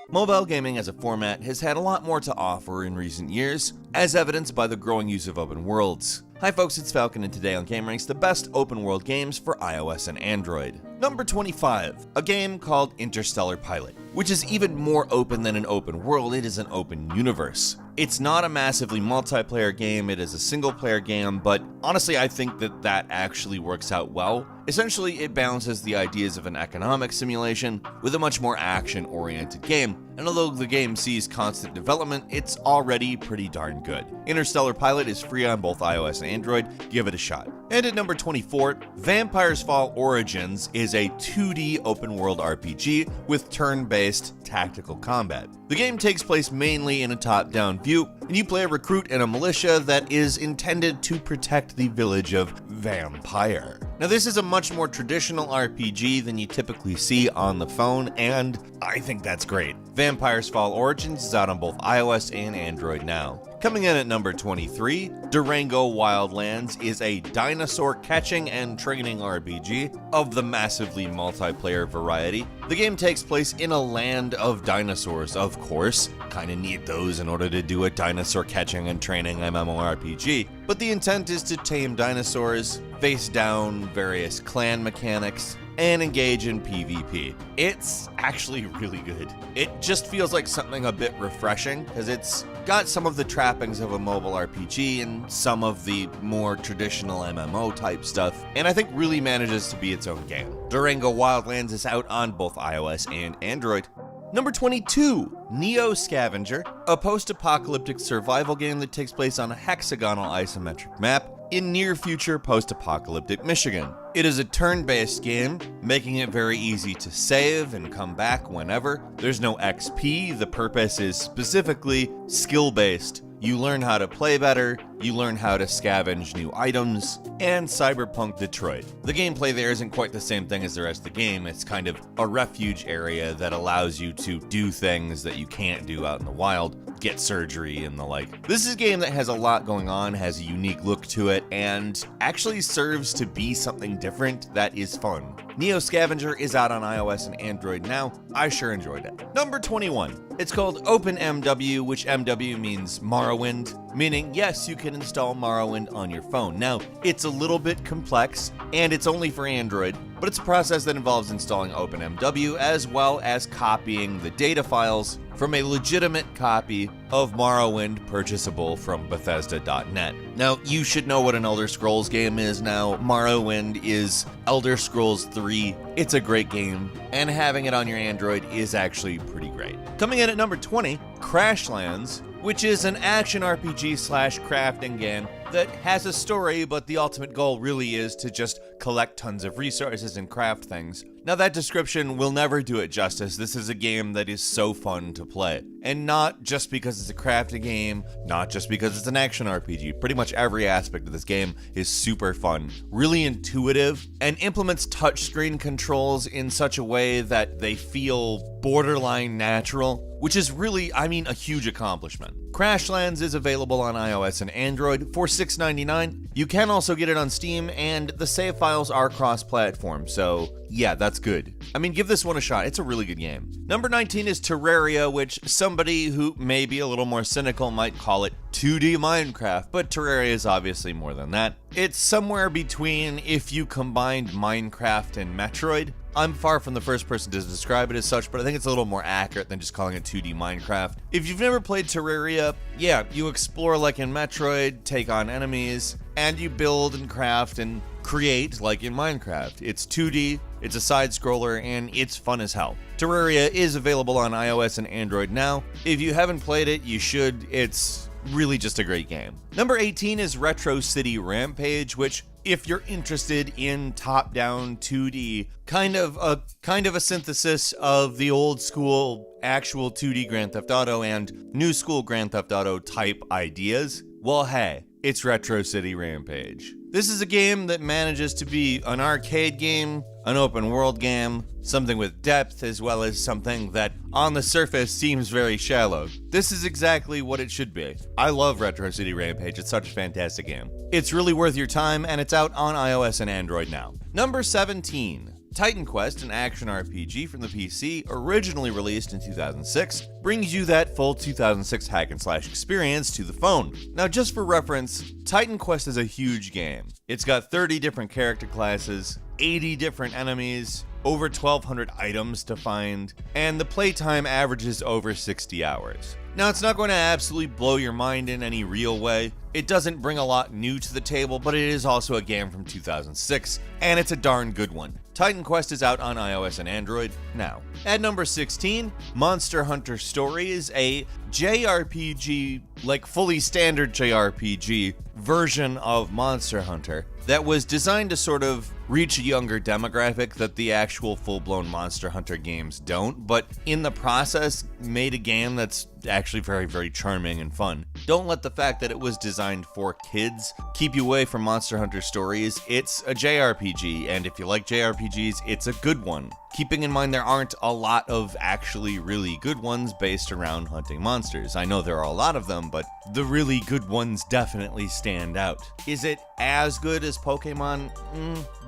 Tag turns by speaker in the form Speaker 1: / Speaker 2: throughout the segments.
Speaker 1: Mobile gaming as a format has had a lot more to offer in recent years, as evidenced by the growing use of open worlds. Hi folks, it's Falcon, and today on Game Ranks, the best open world games for iOS and Android. Number 25, a game called Interstellar Pilot, which is even more open than an open world. It is an open universe. It's not a massively multiplayer game, it is a single player game, but honestly I think that actually works out well. Essentially, it balances the ideas of an economic simulation with a much more action-oriented game, and although the game sees constant development, it's already pretty darn good. Interstellar Pilot is free on both iOS and Android, give it a shot. And at number 24, Vampire's Fall Origins is a 2D open-world RPG with turn-based tactical combat. The game takes place mainly in a top-down view, and you play a recruit in a militia that is intended to protect the village of Vampire. Now this is a much more traditional RPG than you typically see on the phone, and I think that's great. Vampire's Fall Origins is out on both iOS and Android now. Coming in at number 23, Durango Wildlands is a dinosaur catching and training RPG of the massively multiplayer variety. The game takes place in a land of dinosaurs, of course. Kinda need those in order to do a dinosaur catching and training MMORPG. But the intent is to tame dinosaurs, face down various clan mechanics, and engage in PvP. It's actually really good. It just feels like something a bit refreshing, because it's got some of the trappings of a mobile RPG and some of the more traditional MMO type stuff, and I think really manages to be its own game. Durango Wildlands is out on both iOS and Android. Number 22, Neo Scavenger, a post-apocalyptic survival game that takes place on a hexagonal isometric map in near-future post-apocalyptic Michigan. It is a turn-based game, making it very easy to save and come back whenever. There's no XP, the purpose is specifically skill-based. You learn how to play better, you learn how to scavenge new items, and Cyberpunk Detroit. The gameplay there isn't quite the same thing as the rest of the game. It's kind of a refuge area that allows you to do things that you can't do out in the wild, get surgery and the like. This is a game that has a lot going on, has a unique look to it, and actually serves to be something different that is fun. Neo Scavenger is out on iOS and Android now. I sure enjoyed it. Number 21. It's called OpenMW, which MW means Morrowind, meaning yes, you can install Morrowind on your phone. Now, it's a little bit complex, and it's only for Android, but it's a process that involves installing OpenMW as well as copying the data files from a legitimate copy of Morrowind purchasable from Bethesda.net. Now, you should know what an Elder Scrolls game is now. Morrowind is Elder Scrolls 3. It's a great game, and having it on your Android is actually pretty great. Coming in at number 20, Crashlands, which is an action RPG slash crafting game that has a story, but the ultimate goal really is to just collect tons of resources and craft things. Now that description will never do it justice. This is a game that is so fun to play. And not just because it's a crafting game, not just because it's an action RPG. Pretty much every aspect of this game is super fun, really intuitive, and implements touchscreen controls in such a way that they feel borderline natural, which is really, a huge accomplishment. Crashlands is available on iOS and Android for $6.99. You can also get it on Steam, and the save files are cross-platform, so yeah, that's good. Give this one a shot. It's a really good game. Number 19 is Terraria, which somebody who may be a little more cynical might call it 2D Minecraft, but Terraria is obviously more than that. It's somewhere between if you combined Minecraft and Metroid. I'm far from the first person to describe it as such, but I think it's a little more accurate than just calling it 2D Minecraft. If you've never played Terraria, yeah, you explore like in Metroid, take on enemies, and you build and craft and create like in Minecraft. It's 2D, it's a side scroller, and it's fun as hell. Terraria is available on iOS and Android now. If you haven't played it, you should. It's really just a great game. Number 18 is Retro City Rampage, which, if you're interested in top-down 2D, kind of a synthesis of the old school actual 2D Grand Theft Auto and new school Grand Theft Auto type ideas, well, hey, it's Retro City Rampage. This is a game that manages to be an arcade game, an open world game, something with depth, as well as something that on the surface seems very shallow. This is exactly what it should be. I love Retro City Rampage, it's such a fantastic game. It's really worth your time, and it's out on iOS and Android now. Number 17. Titan Quest, an action RPG from the PC, originally released in 2006, brings you that full 2006 hack and slash experience to the phone. Now, just for reference, Titan Quest is a huge game. It's got 30 different character classes, 80 different enemies, over 1,200 items to find, and the playtime averages over 60 hours. Now, it's not going to absolutely blow your mind in any real way. It doesn't bring a lot new to the table, but it is also a game from 2006, and it's a darn good one. Titan Quest is out on iOS and Android now. At number 16, Monster Hunter Stories, a JRPG, like fully standard JRPG version of Monster Hunter that was designed to sort of reach a younger demographic that the actual full-blown Monster Hunter games don't, but in the process made a game that's actually very, very charming and fun. Don't let the fact that it was designed for kids keep you away from Monster Hunter Stories. It's a JRPG, and if you like JRPGs, it's a good one. Keeping in mind there aren't a lot of actually really good ones based around hunting monsters. I know there are a lot of them, but the really good ones definitely stand out. Is it as good as Pokemon?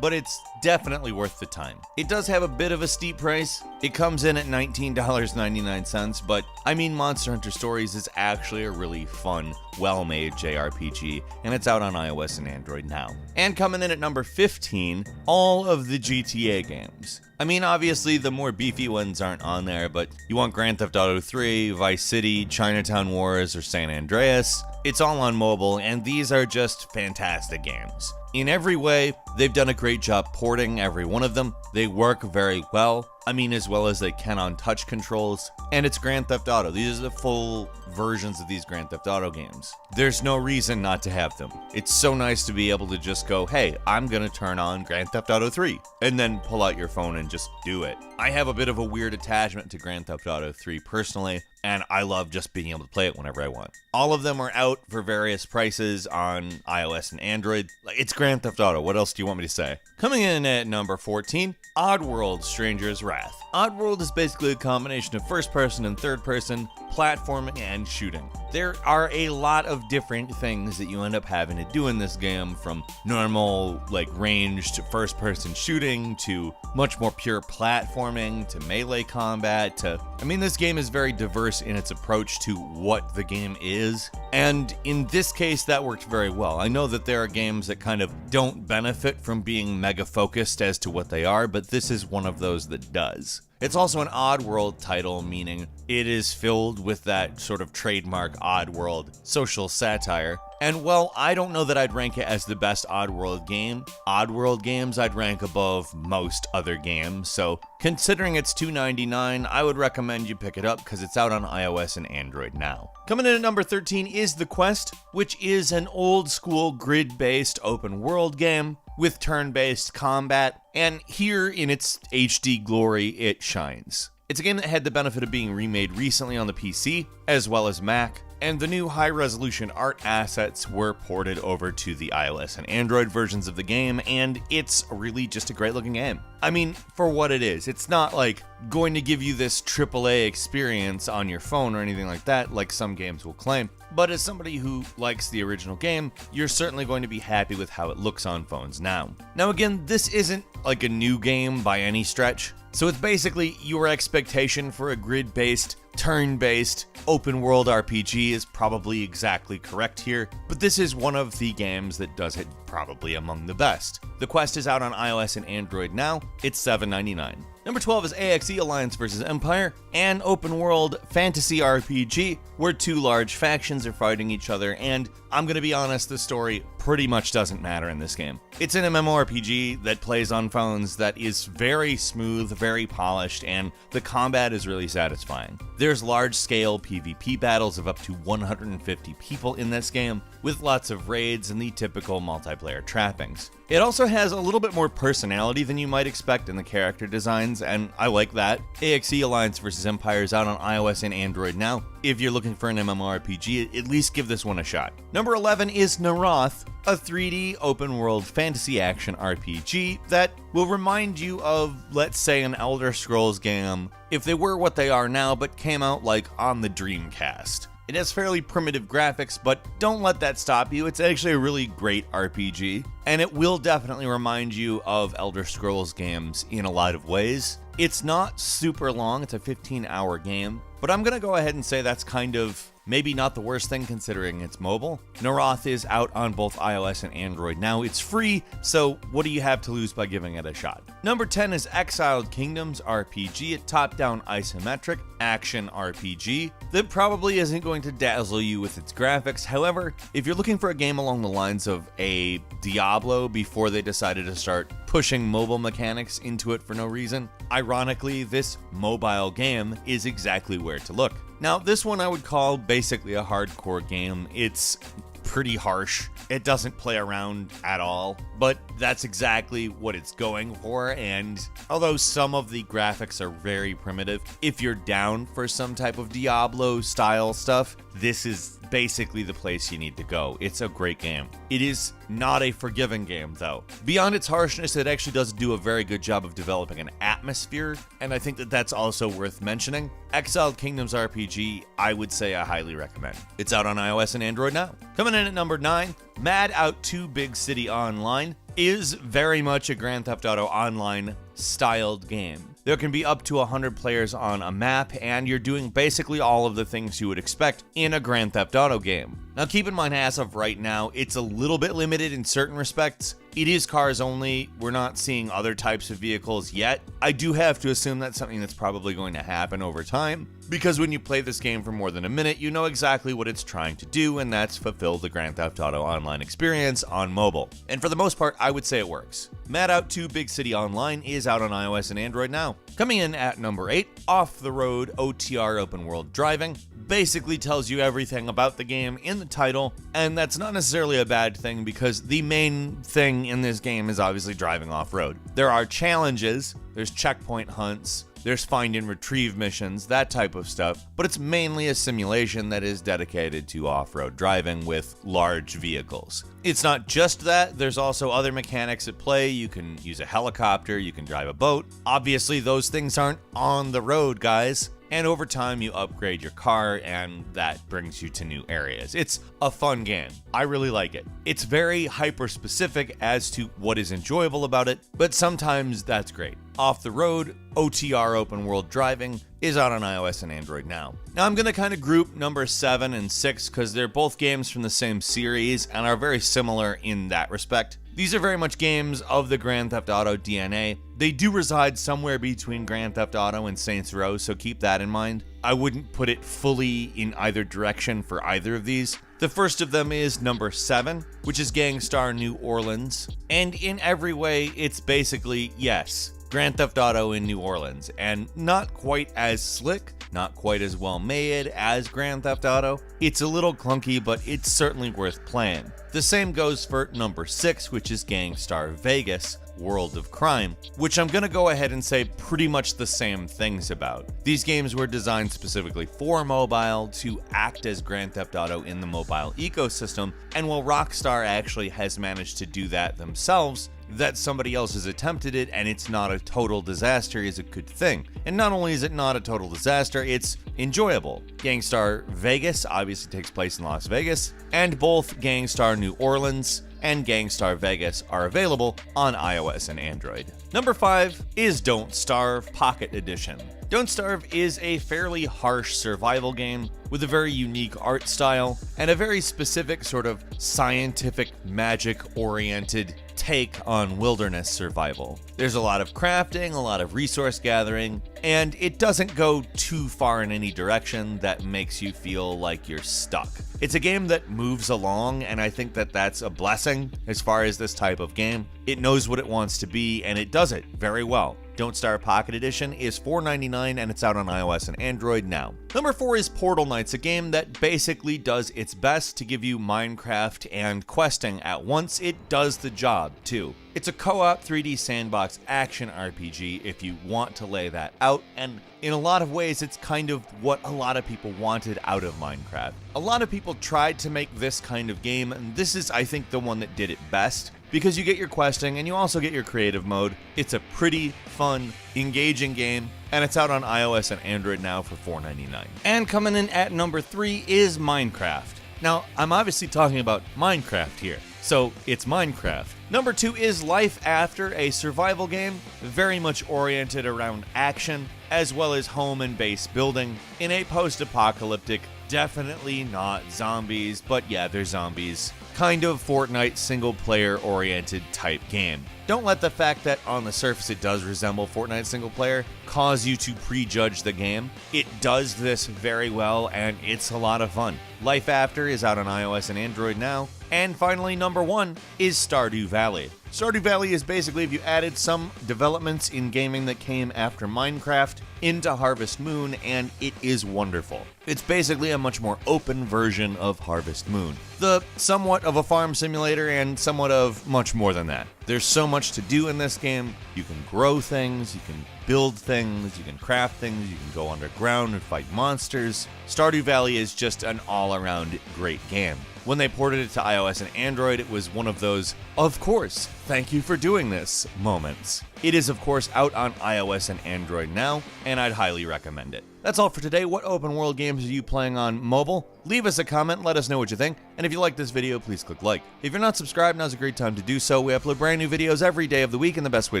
Speaker 1: But it's definitely worth the time. It does have a bit of a steep price. It comes in at $19.99, but I mean Monster Hunter Stories is actually a really fun, well-made JRPG, and it's out on iOS and Android now. And coming in at number 15, all of the GTA games. I mean, obviously the more beefy ones aren't on there, but you want Grand Theft Auto 3, Vice City, Chinatown Wars, or San Andreas, it's all on mobile, and these are just fantastic games. In every way, they've done a great job porting every one of them. They work very well. I mean, as well as they can on touch controls. And it's Grand Theft Auto. These are the full versions of these Grand Theft Auto games. There's no reason not to have them. It's so nice to be able to just go, hey, I'm gonna turn on Grand Theft Auto 3, and then pull out your phone and just do it. I have a bit of a weird attachment to Grand Theft Auto 3 personally, and I love just being able to play it whenever I want. All of them are out for various prices on iOS and Android. It's Grand Theft Auto, what else do you want me to say? Coming in at number 14, Oddworld Stranger's Wrath. Oddworld is basically a combination of first-person and third-person, platforming, and shooting. There are a lot of different things that you end up having to do in this game, from normal, ranged first-person shooting, to much more pure platforming, to melee combat, to... I mean, this game is very diverse in its approach to what the game is, and in this case, that worked very well. I know that there are games that kind of don't benefit from being mega-focused as to what they are, but this is one of those that does. It's also an Oddworld title, meaning it is filled with that sort of trademark Oddworld social satire. And while I don't know that I'd rank it as the best Oddworld game, Oddworld games I'd rank above most other games, so considering it's $2.99, I would recommend you pick it up because it's out on iOS and Android now. Coming in at number 13 is The Quest, which is an old school grid-based open world game with turn-based combat, and here in its HD glory, it shines. It's a game that had the benefit of being remade recently on the PC, as well as Mac, and the new high-resolution art assets were ported over to the iOS and Android versions of the game, and it's really just a great-looking game. I mean, for what it is, it's not like going to give you this AAA experience on your phone or anything like that, like some games will claim. But as somebody who likes the original game, you're certainly going to be happy with how it looks on phones now. Now again, this isn't like a new game by any stretch, so it's basically your expectation for a grid-based, turn-based, open-world RPG is probably exactly correct here, but this is one of the games that does it probably among the best. The Quest is out on iOS and Android now. It's $7.99. Number 12 is AXE Alliance vs. Empire, an open-world fantasy RPG where two large factions are fighting each other, and I'm gonna be honest, the story pretty much doesn't matter in this game. It's an MMORPG that plays on phones that is very smooth, very polished, and the combat is really satisfying. There's large-scale PvP battles of up to 150 people in this game, with lots of raids and the typical multiplayer trappings. It also has a little bit more personality than you might expect in the character designs, and I like that. AXE Alliance vs. Empire is out on iOS and Android now. If you're looking for an MMORPG, at least give this one a shot. Number 11 is Naroth, a 3D open-world fantasy action RPG that will remind you of, let's say, an Elder Scrolls game if they were what they are now but came out on the Dreamcast. It has fairly primitive graphics, but don't let that stop you. It's actually a really great RPG, and it will definitely remind you of Elder Scrolls games in a lot of ways. It's not super long, it's a 15-hour game, but I'm gonna go ahead and say that's kind of maybe not the worst thing considering it's mobile. Narath is out on both iOS and Android now. It's free, so what do you have to lose by giving it a shot? Number 10 is Exiled Kingdoms RPG, a top-down isometric action RPG that probably isn't going to dazzle you with its graphics. However, if you're looking for a game along the lines of a Diablo before they decided to start pushing mobile mechanics into it for no reason, ironically, this mobile game is exactly where to look. Now, this one I would call basically a hardcore game. It's pretty harsh. It doesn't play around at all, but that's exactly what it's going for. And although some of the graphics are very primitive, if you're down for some type of Diablo style stuff, this is basically the place you need to go. It's a great game. It is not a forgiving game, though. Beyond its harshness, it actually does do a very good job of developing an atmosphere, and I think that that's also worth mentioning. Exiled Kingdoms RPG, I would say I highly recommend. It's out on iOS and Android now. Coming in at number 9, Mad Out 2 Big City Online is very much a Grand Theft Auto Online styled game. There can be up to 100 players on a map, and you're doing basically all of the things you would expect in a Grand Theft Auto game. Now keep in mind, as of right now, it's a little bit limited in certain respects. It is cars only. We're not seeing other types of vehicles yet. I do have to assume that's something that's probably going to happen over time, because when you play this game for more than a minute, you know exactly what it's trying to do, and that's fulfill the Grand Theft Auto Online experience on mobile. And for the most part, I would say it works. Mad Out 2 Big City Online is out on iOS and Android now. Coming in at number 8, Off the Road OTR Open World Driving basically tells you everything about the game in the title, and that's not necessarily a bad thing because the main thing in this game is obviously driving off-road. There are challenges, there's checkpoint hunts, there's find and retrieve missions, that type of stuff, but it's mainly a simulation that is dedicated to off-road driving with large vehicles. It's not just that, there's also other mechanics at play. You can use a helicopter, you can drive a boat. Obviously, those things aren't on the road, guys. And over time, you upgrade your car, and that brings you to new areas. It's a fun game. I really like it. It's very hyper-specific as to what is enjoyable about it, but sometimes that's great. Off the Road OTR Open World Driving is out on iOS and Android now. Now I'm going to kind of group number 7 and 6 because they're both games from the same series and are very similar in that respect. These are very much games of the Grand Theft Auto DNA. They do reside somewhere between Grand Theft Auto and Saints Row, so keep that in mind. I wouldn't put it fully in either direction for either of these. The first of them is number 7, which is Gangstar New Orleans. And in every way, it's basically, yes, Grand Theft Auto in New Orleans, and not quite as slick, not quite as well made as Grand Theft Auto. It's a little clunky, but it's certainly worth playing. The same goes for number 6, which is Gangstar Vegas, World of Crime, which I'm gonna go ahead and say pretty much the same things about. These games were designed specifically for mobile to act as Grand Theft Auto in the mobile ecosystem, and while Rockstar actually has managed to do that themselves, that somebody else has attempted it and it's not a total disaster is a good thing. And not only is it not a total disaster, it's enjoyable. Gangstar Vegas obviously takes place in Las Vegas, and both Gangstar New Orleans and Gangstar Vegas are available on iOS and Android. Number 5 is Don't Starve Pocket Edition. Don't Starve is a fairly harsh survival game with a very unique art style and a very specific sort of scientific magic-oriented take on wilderness survival. There's a lot of crafting, a lot of resource gathering, and it doesn't go too far in any direction that makes you feel like you're stuck. It's a game that moves along, and I think that that's a blessing as far as this type of game. It knows what it wants to be, and it does it very well. Don't Starve Pocket Edition is $4.99 and it's out on iOS and Android now. Number 4 is Portal Knights, a game that basically does its best to give you Minecraft and questing at once. It does the job too. It's a co-op 3D sandbox action RPG if you want to lay that out, and in a lot of ways it's kind of what a lot of people wanted out of Minecraft. A lot of people tried to make this kind of game, and this is, I think, the one that did it best. because you get your questing and you also get your creative mode. It's a pretty fun, engaging game, and it's out on iOS and Android now for $4.99. And coming in at number 3 is Minecraft. Now, I'm obviously talking about Minecraft here, so it's Minecraft. Number 2 is Life After, a survival game very much oriented around action, as well as home and base building in a post-apocalyptic, definitely not zombies, but yeah, they're zombies, kind of Fortnite single-player oriented type game. Don't let the fact that on the surface it does resemble Fortnite single player cause you to prejudge the game. It does this very well and it's a lot of fun. Life After is out on iOS and Android now. And finally, number 1 is Stardew Valley. Stardew Valley is basically if you added some developments in gaming that came after Minecraft into Harvest Moon, and it is wonderful. It's basically a much more open version of Harvest Moon. The somewhat of a farm simulator and somewhat of much more than that. There's so much to do in this game. You can grow things, you can build things, you can craft things, you can go underground and fight monsters. Stardew Valley is just an all-around great game. When they ported it to iOS and Android, it was one of those, of course, thank you for doing this moments. It is, of course, out on iOS and Android now, and I'd highly recommend it. That's all for today. What open world games are you playing on mobile? Leave us a comment, let us know what you think, and if you like this video, please click like. If you're not subscribed, now's a great time to do so. We upload brand new videos every day of the week, and the best way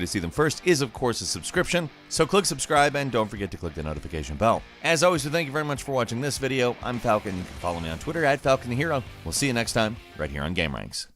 Speaker 1: to see them first is, of course, a subscription. So click subscribe, and don't forget to click the notification bell. As always, thank you very much for watching this video. I'm Falcon. You can follow me on Twitter at FalconTheHero. We'll see you next time, right here on GameRanks.